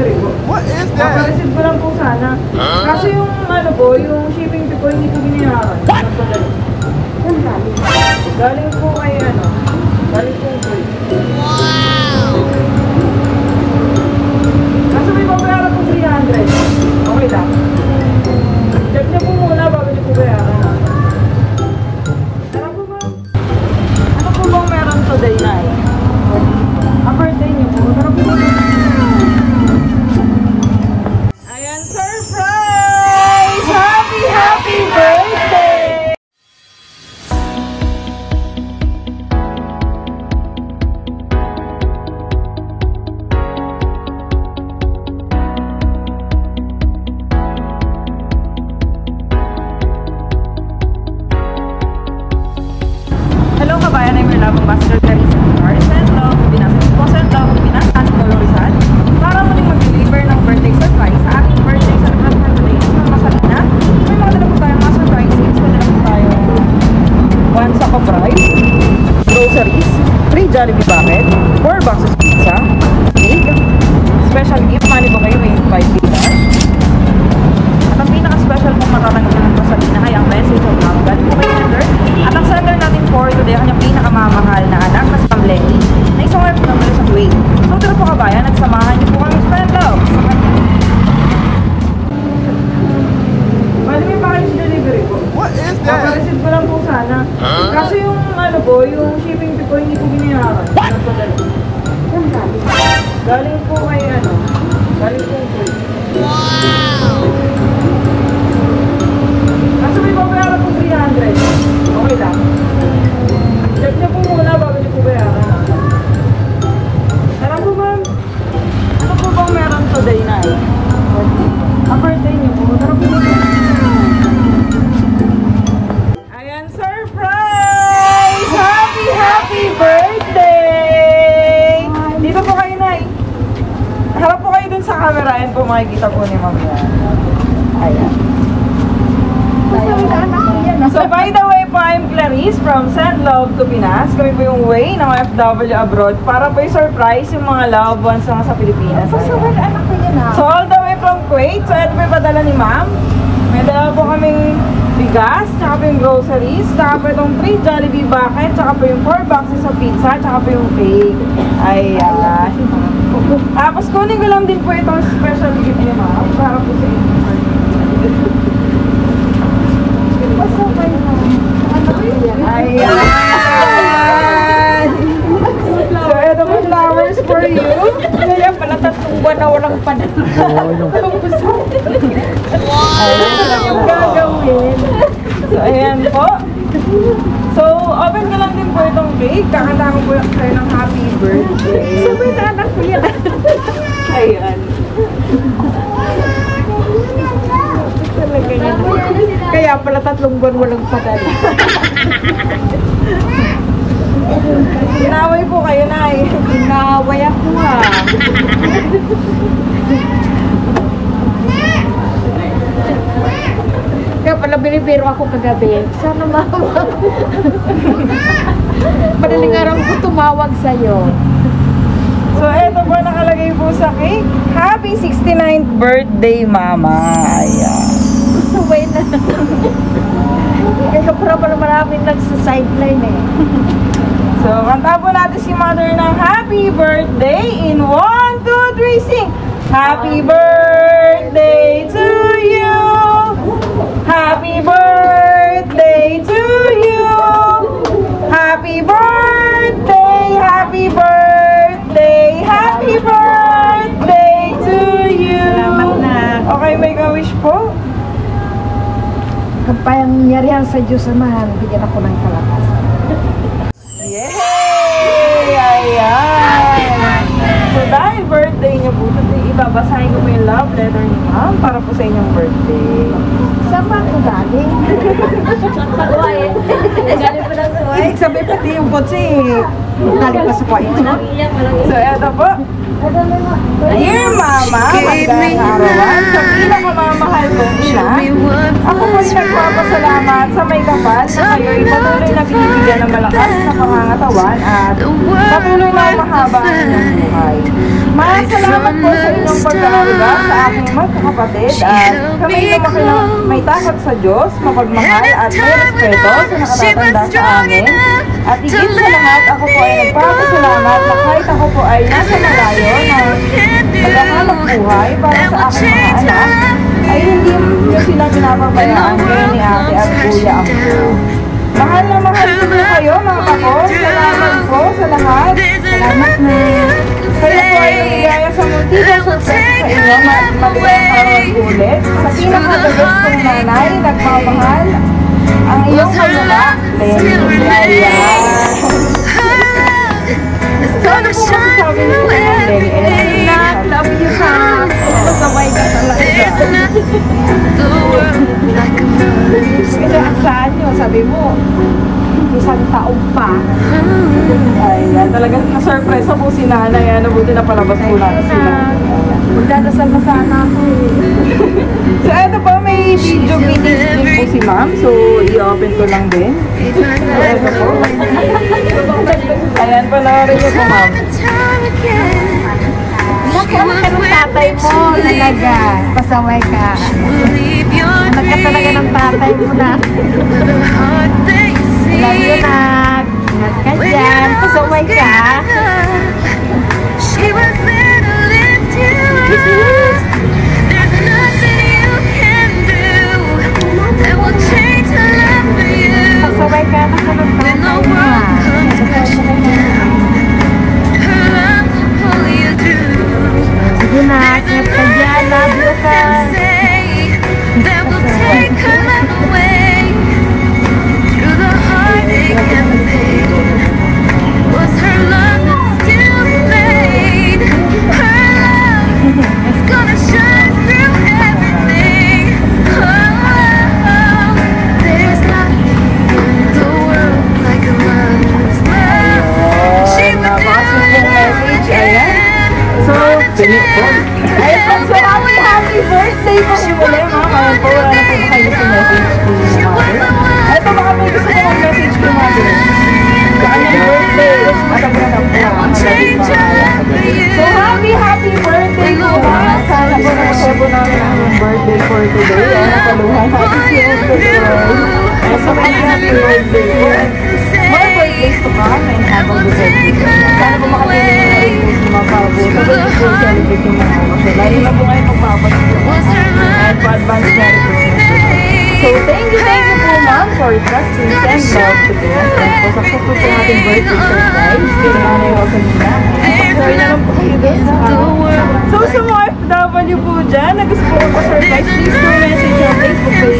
delivery po. What is that? Papareceive ko lang po sana. Kasi yung ano po, yung shipping fee po hindi ko binayaran. Galing po kay ano, galing po po. Wow! Kaso may babayaran po 300. Okay lang. Check niyo po muna bago niyo po bayaran. Ano po bang meron today na eh? Ang birthday niyo po. Ano po ba? Ayan, surprise! Happy, happy birthday! Hello kabayan, I'm your love ambassador Teresa Sendlog, Binasa po Sendlog, Binasa, Rizal, para muling mag-deliver ng birthday surprise sa ating birthday celebration today sa Masalina. May mga dala po tayong mga surprises, madala po tayong 1 sack of rice, groceries, 3 Jollibee bucket, 4 boxes pizza, cake, special gift, money po kayo may 5 cash. At ang pinaka-special pong matatanggap ng Masalina ay ang message of love. Galing po kayo sender. At ang sender natin for today, ang kanyang pinakamamahal na anak na si Ma'am Lenny na isang OFW sa Kuwait. So tara po kabayan, nagsamahan niyo po kami sa Sendlog. Pwede may package delivery po. What is that? Papareceive ko lang po sana. Kasi yung ano po, yung shipping fee po hindi ko binayaran. Galing po kay ano, galing po po. Wow! Kaso may babayaran po 300. Okay lang. Check niyo po muna bago niyo po bayaran. Alam po ma'am, ano po bang meron today na eh? Ang birthday niyo po. Tara po muna. Ayan, surprise! Happy, happy birthday! Dito po kayo, Nay. Harap po kayo dun sa camera. Ayan po makikita po ni Ma'am yan. Ayan. So by the way po, I'm Clarice from Send Love to Pinas. Kami po yung way ng OFW abroad para po i-surprise yung mga loved ones na sa Pilipinas. So all the way from Kuwait. So ito po yung padala ni Ma'am. May dala po kaming bigas, tsaka po yung groceries, tsaka po itong 3 Jollibee bucket, tsaka po yung 4 boxes of pizza, tsaka po yung cake. Ayan. Tapos kunin ko lang din po itong special gift ni Ma'am para po sa inyo. Ayan! So, ito po flowers for you. Kaya pala 3 buwan na walang padala. Ayan, talagang gagawin. So, ayan po. So, open ko lang din po itong cake. Kakanta ko po kayo ng happy birthday. So, may anak ko yan. Ayan. Kaya pala 3 buwan walang padala. Inaway po kayo, Nay. Inaway ako Kaya pala binibiro ako kagabi. Sana mawag. Madaling araw ko tumawag sa'yo. So, eto po nakalagay po sa cake. Happy 69th birthday, Mama. Ayan. Suway na. Kaya pala maraming nagsa-sideline eh. So, kanta po natin si Mother ng happy birthday in 1, 2, 3, sing! Happy birthday to you! Happy birthday to you! Happy birthday! Happy birthday! Happy birthday to you! Salamat na. Okay, may ka-wish po? Kapangyarihan sa Diyos Amahan, bigyan ako ng kalakasan. Yay! Ayan! So dahil birthday niyo po today, ibabasahin ko po yung love letter ni Ma'am para po sa inyong birthday. Saan ba ito galing? Pag-uwain. Galing pa ng suway. Sabi pati yung kotse. Galing pa sa kwain. So eto po. Dear Mama, magandang arawan. Sa pinakamamahal kong ina, ako po'y nagpapasalamat sa may kapal na kayo'y patuloy na binibigyan ng malakas na pangangatawan at patuloy na mahaba ang inyong buhay. Salamat po sa inyong pag-aalaga sa aking magkakapatid at kami lumaki ng may takot sa Diyos, mapagmahal at may respeto sa nakatatanda sa amin. At higit sa lahat, ako po ay nagpapasalamat na kahit ako po ay nasa malayo na naghahanap buhay para sa aking mga anak, ay hindi niyo sila pinapabayaan kayo ni ate at kuya ako. Mahal na mahal ko kayo mga kako. Salamat po sa lahat. Salamat na. Kayo po ay nagigaya sa multipong surprise sa inyo. Maligayang araw ulit. Sa pinakadalos kong nanay, nagmamahal ang iyong kalula, Lenny. Ayan. So ano po masasabi niyo kay Lenny? Love you ha. Masabay ka talaga. Kasi ang saan nyo, sabi mo, isang taong pa. Ayan, talagang na-surprise po si nanay. Buti na palabas po natin sila. Magdadasal na sana ako eh. So, eto po, may video meeting din po si ma'am. So, i-open ko lang din. So, eto po. Ayan, panoorin niyo po, ma'am. Nakaroon ka ng tatay mo, talaga. Pasaway ka. Anak ka talaga ng tatay mo na. Love you, nak. Ingat ka dyan. Pasaway ka. Pasaway ka na sa ng tatay mo. Sige na, ingat ka dyan. Love you ka. Ayun po, so happy birthday po si Muli, ma'am. Ayun po, wala na po ba kayo sa message po, ma'am? Ayun po, baka may gusto ko mag-message po, ma'am. So, happy birthday. At ang ganda po, so, happy birthday po, ma'am. Sana po na-share po namin ang birthday for today. Ayun, napaluhan natin si Oscar. Ayun, so, happy birthday po. More birthdays to come and have a good birthday. Sana po makalimutan po si mga pabo. Sabay po celebrate yung mga okasyon. Lalo na po kayo magpapasko. And po advance Merry Christmas. So thank you po ma'am for trusting and love to do. And po successful po ating birthday surprise. Kaya nanay ko kanina. Sorry na lang po kayo doon sa So sa mga FW po dyan, na gusto po mag-surprise, please do message our Facebook page